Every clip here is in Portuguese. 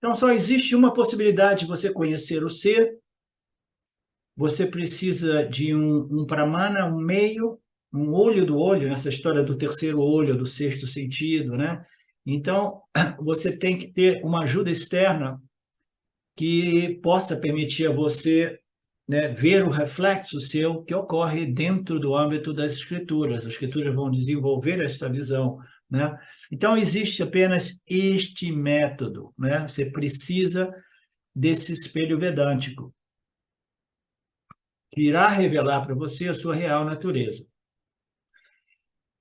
Então, só existe uma possibilidade de você conhecer o ser. Você precisa de um pramana, um meio, um olho do olho, nessa história do terceiro olho, do sexto sentido, né? Então, você tem que ter uma ajuda externa que possa permitir a você, né, ver o reflexo seu que ocorre dentro do âmbito das escrituras. As escrituras vão desenvolver essa visão, né? Então, existe apenas este método, né? Você precisa desse espelho vedântico, que irá revelar para você a sua real natureza.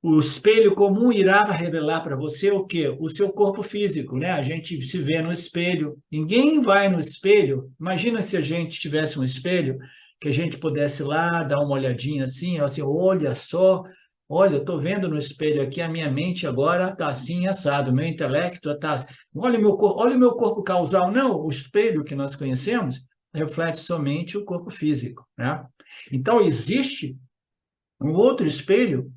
O espelho comum irá revelar para você o quê? O seu corpo físico, né? A gente se vê no espelho. Ninguém vai no espelho. Imagina se a gente tivesse um espelho que a gente pudesse ir lá dar uma olhadinha assim, olha só, olha, eu estou vendo no espelho aqui, a minha mente agora está assim, assado, meu intelecto está assim. Olha o meu corpo causal. Não, o espelho que nós conhecemos reflete somente o corpo físico, né? Então, existe um outro espelho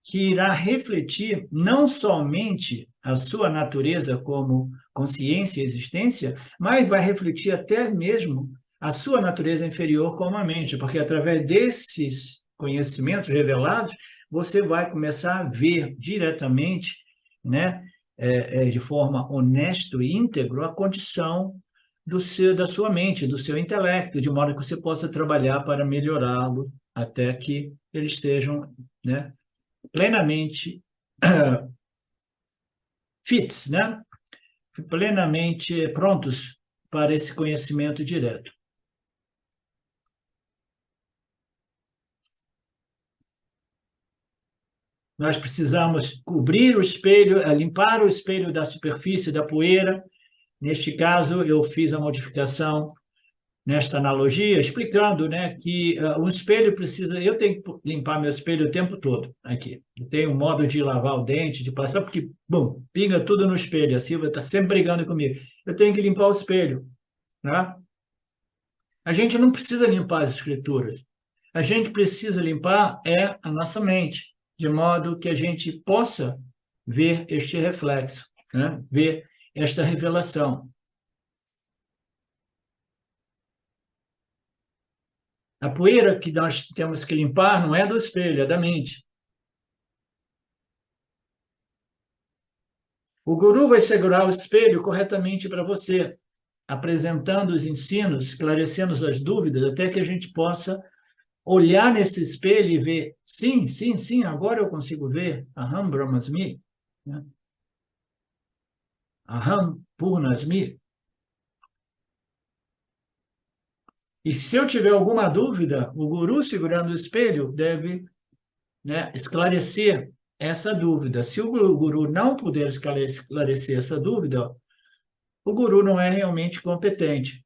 que irá refletir não somente a sua natureza como consciência e existência, mas vai refletir até mesmo a sua natureza inferior como a mente, porque através desses conhecimentos revelados, você vai começar a ver diretamente, né, de forma honesta e íntegra, a condição da sua mente, do seu intelecto, de modo que você possa trabalhar para melhorá-lo até que eles sejam, né, plenamente fits, né? Plenamente prontos para esse conhecimento direto. Nós precisamos cobrir o espelho, limpar o espelho da superfície da poeira. Neste caso, eu fiz a modificação nesta analogia, explicando, né, que um espelho precisa... Eu tenho que limpar meu espelho o tempo todo aqui. Eu tenho um modo de lavar o dente, de passar, porque, bom, pinga tudo no espelho. A Silvia está sempre brigando comigo. Eu tenho que limpar o espelho, né? A gente não precisa limpar as escrituras. A gente precisa limpar a nossa mente, de modo que a gente possa ver este reflexo, né? Ver esta revelação. A poeira que nós temos que limpar não é do espelho, é da mente. O guru vai segurar o espelho corretamente para você, apresentando os ensinos, esclarecendo as dúvidas, até que a gente possa olhar nesse espelho e ver, sim, sim, sim, agora eu consigo ver, Aham Brahmasmi, né? Aham Purnasmi. E se eu tiver alguma dúvida, o guru segurando o espelho deve, né, esclarecer essa dúvida. Se o guru não puder esclarecer essa dúvida, o guru não é realmente competente.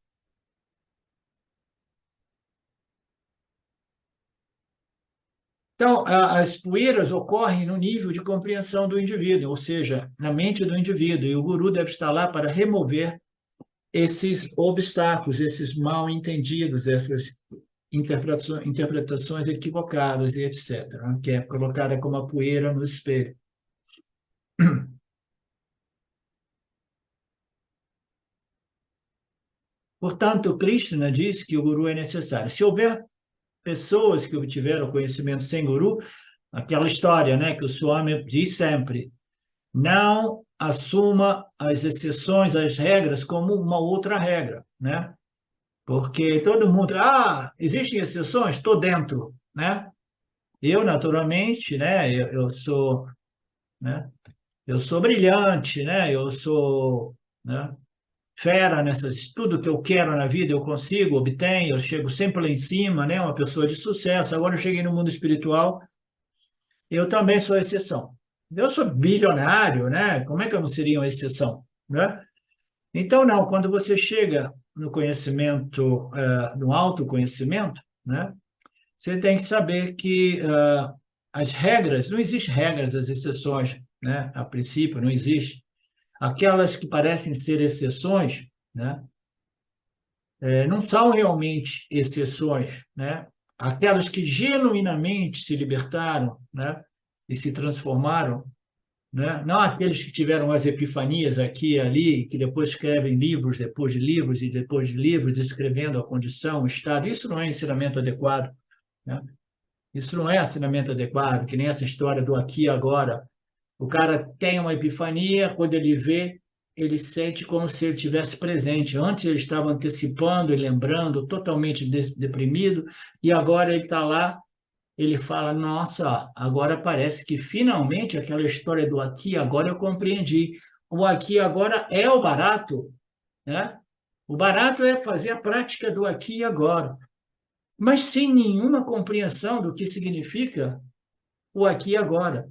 Então, as poeiras ocorrem no nível de compreensão do indivíduo, ou seja, na mente do indivíduo, e o guru deve estar lá para remover esses obstáculos, esses mal-entendidos, essas interpretações equivocadas e etc., né? Que é colocada como a poeira no espelho. Portanto, Krishna diz que o guru é necessário. Se houver pessoas que obtiveram conhecimento sem guru, aquela história, né, que o Swami diz sempre, não assuma as exceções, as regras, como uma outra regra, né? Porque todo mundo, existem exceções? Estou dentro, né? Eu, naturalmente, né, eu sou, né, eu sou brilhante, né? Eu sou, né, fera nessas, tudo que eu quero na vida eu consigo, obtenho, eu chego sempre lá em cima, né? Uma pessoa de sucesso. Agora eu cheguei no mundo espiritual, eu também sou exceção. Eu sou bilionário, né? Como é que eu não seria uma exceção, né? Então, não, quando você chega no conhecimento, no autoconhecimento, né? Você tem que saber que as regras, não existem regras, as exceções, né? A princípio, não existe. Aquelas que parecem ser exceções, né? Não são realmente exceções, né? Aquelas que genuinamente se libertaram, né? E se transformaram, né? Não aqueles que tiveram as epifanias aqui e ali, que depois escrevem livros depois de livros e depois de livros, descrevendo a condição, o estado. Isso não é ensinamento adequado, né? Isso não é ensinamento adequado, que nem essa história do aqui e agora. O cara tem uma epifania, quando ele vê, ele sente como se ele tivesse presente. Antes ele estava antecipando e lembrando, totalmente deprimido, e agora ele está lá, ele fala, nossa, agora parece que finalmente aquela história do aqui e agora eu compreendi. O aqui e agora é o barato, né? O barato é fazer a prática do aqui e agora, mas sem nenhuma compreensão do que significa o aqui e agora.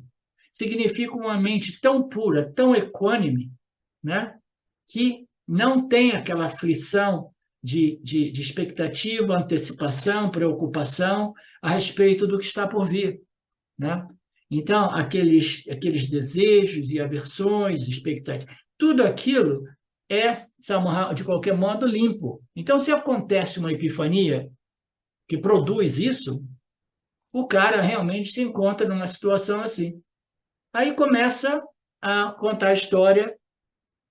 Significa uma mente tão pura, tão equânime, né? Que não tem aquela aflição de expectativa, antecipação, preocupação a respeito do que está por vir, né? Então, aqueles desejos e aversões, expectativas, tudo aquilo é, de qualquer modo, limpo. Então, se acontece uma epifania que produz isso, o cara realmente se encontra numa situação assim. Aí começa a contar a história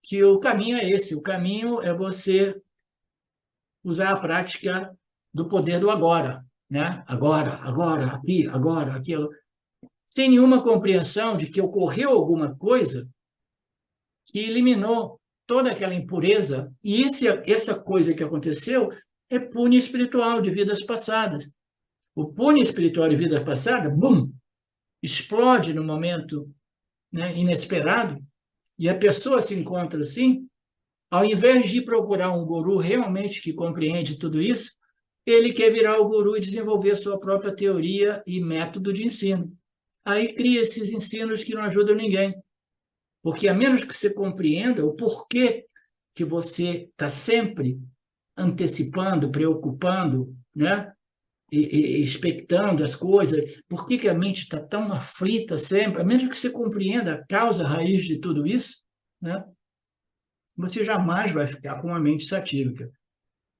que o caminho é esse. O caminho é você usar a prática do poder do agora, né? Agora, aqui, agora, aquilo. Sem nenhuma compreensão de que ocorreu alguma coisa que eliminou toda aquela impureza. E essa coisa que aconteceu é punho espiritual de vidas passadas. O punho espiritual de vidas passadas, bum, explode no momento, né, inesperado, e a pessoa se encontra assim, ao invés de procurar um guru realmente que compreende tudo isso, ele quer virar o guru e desenvolver a sua própria teoria e método de ensino. Aí cria esses ensinos que não ajudam ninguém. Porque a menos que você compreenda o porquê que você está sempre antecipando, preocupando, né? E expectando as coisas, por que a mente está tão aflita sempre, a menos que você compreenda a causa raiz de tudo isso, né? Você jamais vai ficar com uma mente satívica.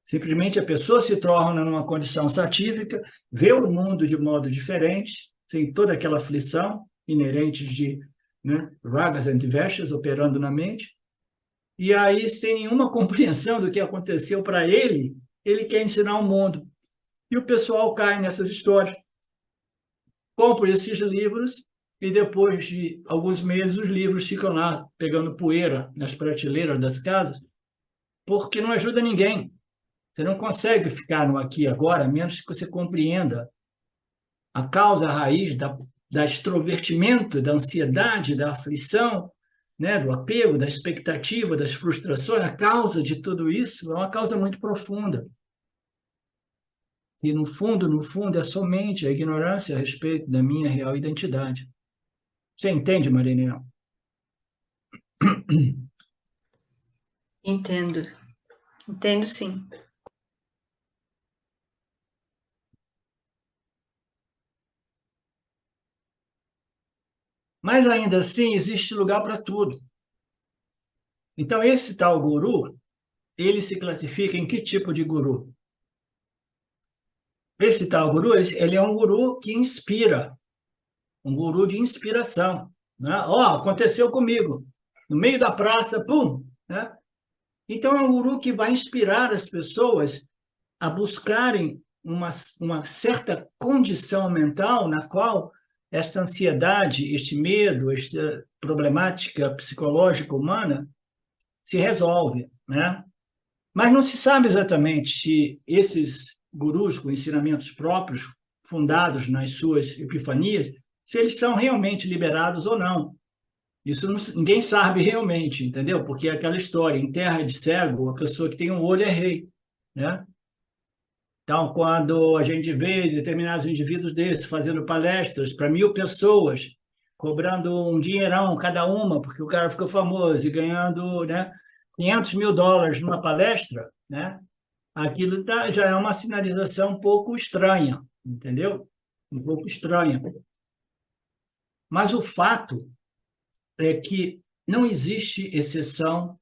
Simplesmente a pessoa se torna numa condição satívica, vê o mundo de modo diferente, sem toda aquela aflição inerente de, né, ragas and dveshas operando na mente, e aí, sem nenhuma compreensão do que aconteceu para ele, ele quer ensinar o mundo. E o pessoal cai nessas histórias. Compra esses livros e depois de alguns meses os livros ficam lá pegando poeira nas prateleiras das casas, porque não ajuda ninguém. Você não consegue ficar no aqui e agora, a menos que você compreenda a causa, a raiz da extrovertimento, da ansiedade, da aflição, né, do apego, da expectativa, das frustrações. A causa de tudo isso é uma causa muito profunda. E, no fundo, é somente a ignorância a respeito da minha real identidade. Você entende, Marinel? Entendo. Entendo, sim. Mas, ainda assim, existe lugar para tudo. Então, esse tal guru, ele se classifica em que tipo de guru? Esse tal guru, ele é um guru que inspira, um guru de inspiração, né? Ó, aconteceu comigo, no meio da praça, pum, né? Então, é um guru que vai inspirar as pessoas a buscarem uma certa condição mental na qual esta ansiedade, este medo, esta problemática psicológica humana se resolve, né? Mas não se sabe exatamente se esses gurus com ensinamentos próprios, fundados nas suas epifanias, se eles são realmente liberados ou não. Isso ninguém sabe realmente, entendeu? Porque é aquela história, em terra de cego, a pessoa que tem um olho é rei, né? Então, quando a gente vê determinados indivíduos desses fazendo palestras para 1.000 pessoas, cobrando um dinheirão cada uma, porque o cara ficou famoso, e ganhando, né, $500.000 numa palestra, né? Aquilo já é uma sinalização um pouco estranha, entendeu? Um pouco estranha. Mas o fato é que não existe exceção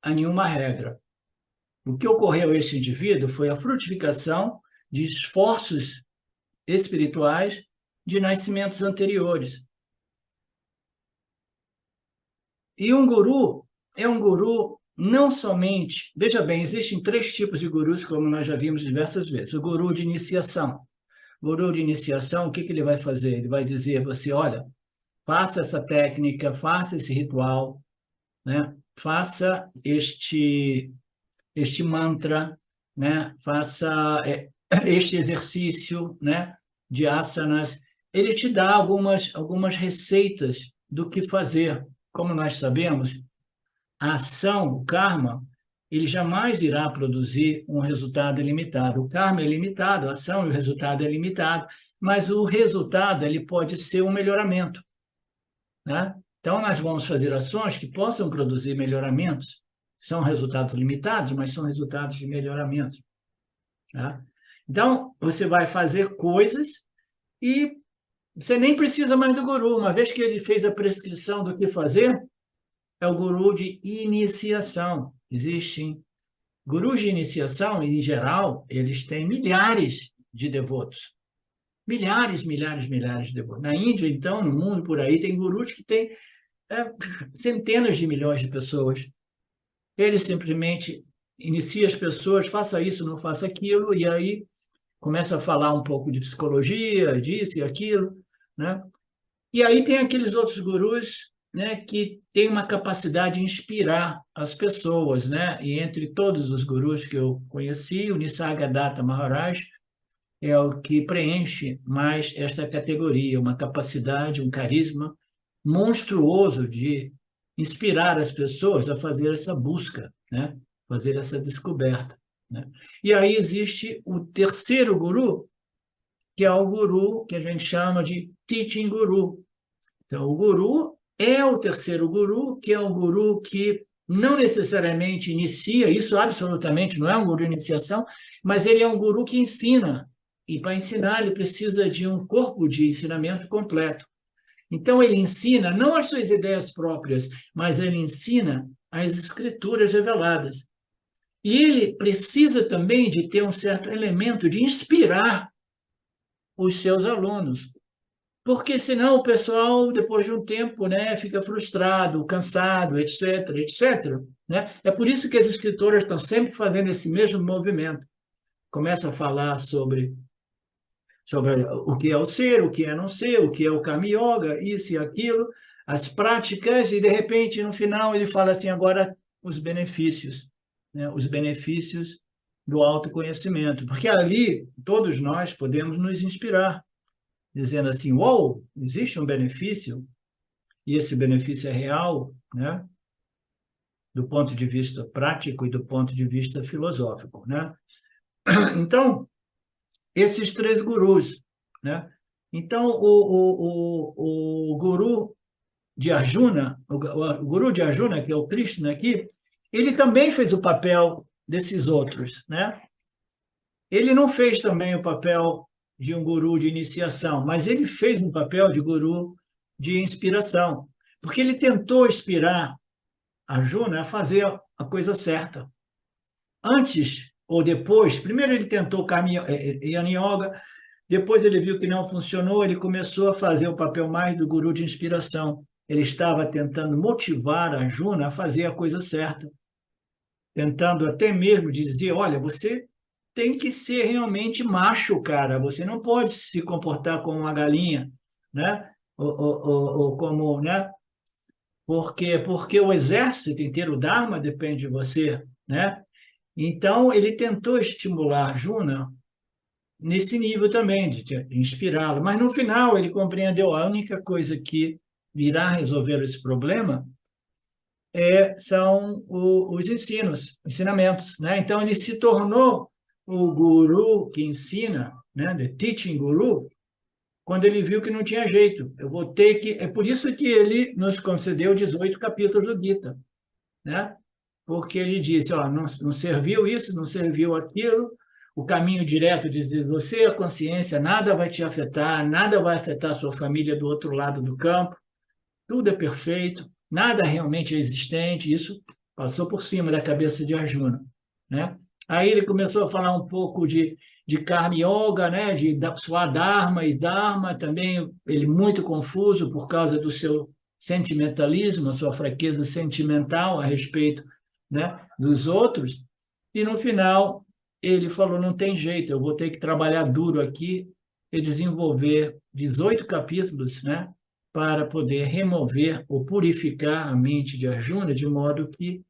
a nenhuma regra. O que ocorreu a esse indivíduo foi a frutificação de esforços espirituais de nascimentos anteriores. E um guru é um guru não somente... Veja bem, existem 3 tipos de gurus, como nós já vimos diversas vezes. O guru de iniciação. O guru de iniciação, o que ele vai fazer? Ele vai dizer a você, olha, faça essa técnica, faça esse ritual, né? Faça este mantra, né? Faça este exercício, né? De asanas. Ele te dá algumas receitas do que fazer. Como nós sabemos, a ação, o karma, ele jamais irá produzir um resultado ilimitado. O karma é limitado, a ação e o resultado é limitado, mas o resultado ele pode ser um melhoramento, né? Então, nós vamos fazer ações que possam produzir melhoramentos. São resultados limitados, mas são resultados de melhoramento, tá? Então, você vai fazer coisas e você nem precisa mais do guru. Uma vez que ele fez a prescrição do que fazer, é o guru de iniciação. Existem gurus de iniciação, em geral, eles têm milhares de devotos. Milhares de devotos. Na Índia, então, no mundo por aí, tem gurus que têm centenas de milhões de pessoas. Ele simplesmente inicia as pessoas, faça isso, não faça aquilo, e aí começa a falar um pouco de psicologia, disso e aquilo, né? E aí tem aqueles outros gurus, né, que têm uma capacidade de inspirar as pessoas, né? E entre todos os gurus que eu conheci, o Nisargadatta Maharaj é o que preenche mais essa categoria, uma capacidade, um carisma monstruoso de inspirar as pessoas a fazer essa busca, né? Fazer essa descoberta, né? E aí existe o terceiro guru, que é o guru que a gente chama de teaching guru. Então, o guru é o terceiro guru, que é o guru que não necessariamente inicia, isso absolutamente não é um guru de iniciação, mas ele é um guru que ensina, e para ensinar ele precisa de um corpo de ensinamento completo. Então, ele ensina não as suas ideias próprias, mas ele ensina as escrituras reveladas. E ele precisa também de ter um certo elemento de inspirar os seus alunos, porque senão o pessoal, depois de um tempo, né, fica frustrado, cansado, etc., né? É por isso que as escritoras estão sempre fazendo esse mesmo movimento. Começa a falar sobre o que é o ser, o que é não ser, o que é o Karma Yoga, isso e aquilo, as práticas, e de repente, no final, ele fala assim, agora os benefícios, né? Os benefícios do autoconhecimento, porque ali todos nós podemos nos inspirar, dizendo assim, uou, existe um benefício, e esse benefício é real, né? Do ponto de vista prático e do ponto de vista filosófico, né? Então, esses 3 gurus, né? Então, o guru de Arjuna, o guru de Arjuna, que é o Krishna aqui, ele também fez o papel desses outros, né? Ele não fez também o papel de um guru de iniciação, mas ele fez um papel de guru de inspiração, porque ele tentou inspirar Arjuna a fazer a coisa certa. Antes ou depois, primeiro ele tentou Karma Yoga, depois ele viu que não funcionou, ele começou a fazer o papel mais do guru de inspiração. Ele estava tentando motivar Arjuna a fazer a coisa certa, tentando até mesmo dizer, olha, você tem que ser realmente macho, cara, você não pode se comportar como uma galinha, né? Ou como, né? Porque o exército inteiro, o Dharma, depende de você, né? Então, ele tentou estimular Arjuna nesse nível também, de inspirá-lo. Mas, no final, ele compreendeu a única coisa que irá resolver esse problema são os ensinamentos, né? Então, ele se tornou o guru que ensina, né? The teaching guru, quando ele viu que não tinha jeito. Eu vou ter que... É por isso que ele nos concedeu 18 capítulos do Gita, né? Porque ele disse, ó, não serviu isso, não serviu aquilo, o caminho direto diz, você, a consciência, nada vai te afetar, nada vai afetar a sua família do outro lado do campo, tudo é perfeito, nada realmente é existente, isso passou por cima da cabeça de Arjuna, né? Aí ele começou a falar um pouco de Karma Yoga, né? De Swadharma e Dharma, também ele muito confuso por causa do seu sentimentalismo, a sua fraqueza sentimental a respeito, né, dos outros, e no final ele falou, não tem jeito, eu vou ter que trabalhar duro aqui e desenvolver 18 capítulos, né, para poder remover ou purificar a mente de Arjuna de modo que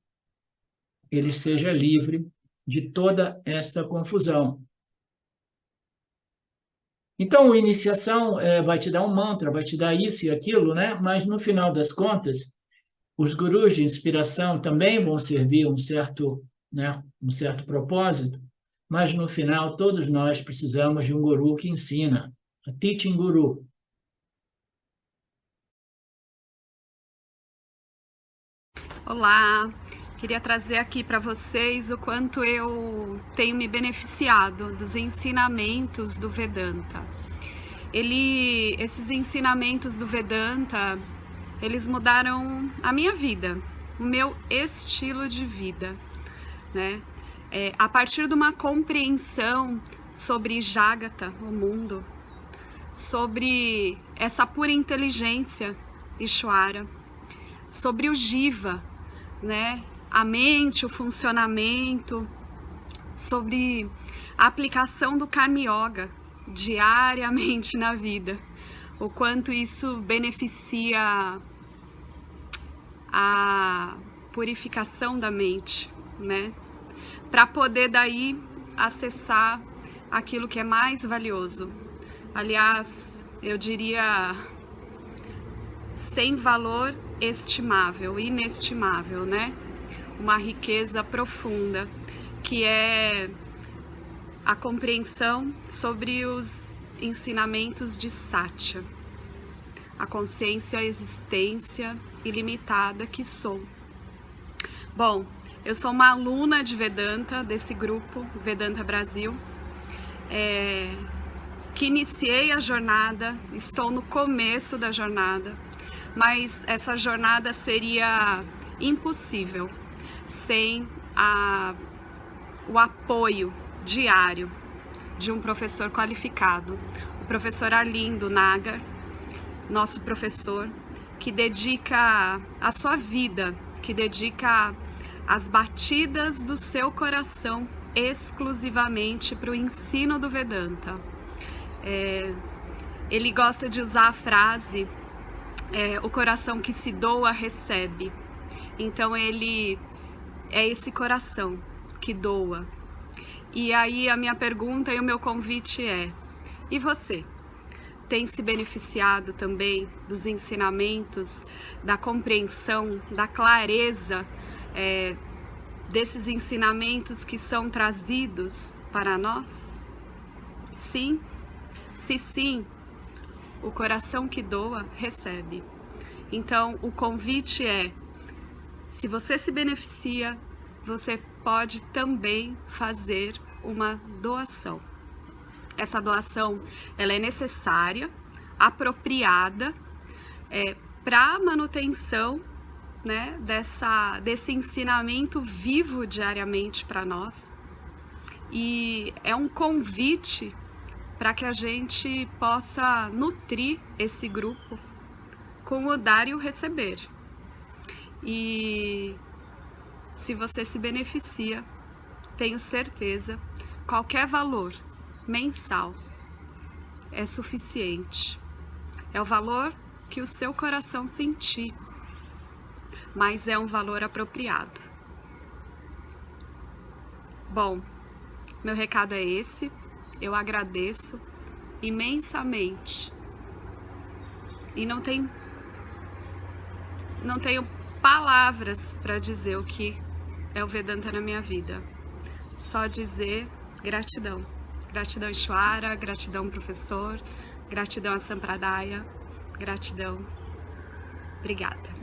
ele seja livre de toda esta confusão. Então, a iniciação vai te dar um mantra, vai te dar isso e aquilo, né? Mas, no final das contas, os gurus de inspiração também vão servir um certo propósito, mas, no final, todos nós precisamos de um guru que ensina, a teaching guru. Olá! Queria trazer aqui para vocês o quanto eu tenho me beneficiado dos ensinamentos do Vedanta. Esses ensinamentos do Vedanta, eles mudaram a minha vida, o meu estilo de vida, né? A partir de uma compreensão sobre Jagata, o mundo, sobre essa pura inteligência, Ishvara, sobre o Jiva, né? A mente, o funcionamento, sobre a aplicação do Karma Yoga diariamente na vida, o quanto isso beneficia a purificação da mente, né? Para poder daí acessar aquilo que é mais valioso. Aliás, eu diria sem valor estimável, inestimável, né? Uma riqueza profunda, que é a compreensão sobre os ensinamentos de Satya, a consciência, a existência ilimitada que sou. Bom, eu sou uma aluna de Vedanta, desse grupo, Vedanta Brasil, que iniciei a jornada, estou no começo da jornada, mas essa jornada seria impossível sem o apoio diário de um professor qualificado, o professor Arlindo Nagar, nosso professor, que dedica a sua vida, que dedica as batidas do seu coração exclusivamente para o ensino do Vedanta. Ele gosta de usar a frase o coração que se doa recebe. Então ele é esse coração que doa. E aí a minha pergunta e o meu convite é: e você? Tem se beneficiado também dos ensinamentos, da compreensão, da clareza desses ensinamentos que são trazidos para nós? Sim? Se sim, o coração que doa recebe. Então o convite é: se você se beneficia, você pode também fazer uma doação. Essa doação, ela é necessária, apropriada, para a manutenção, né, desse ensinamento vivo diariamente para nós. E é um convite para que a gente possa nutrir esse grupo com o dar e o receber. E se você se beneficia, tenho certeza, qualquer valor mensal é suficiente. É o valor que o seu coração sentir, mas é um valor apropriado. Bom, meu recado é esse. Eu agradeço imensamente e não tenho palavras para dizer o que é o Vedanta na minha vida. Só dizer gratidão. Gratidão Ishvara, gratidão professor, gratidão a Sampradaya, gratidão. Obrigada.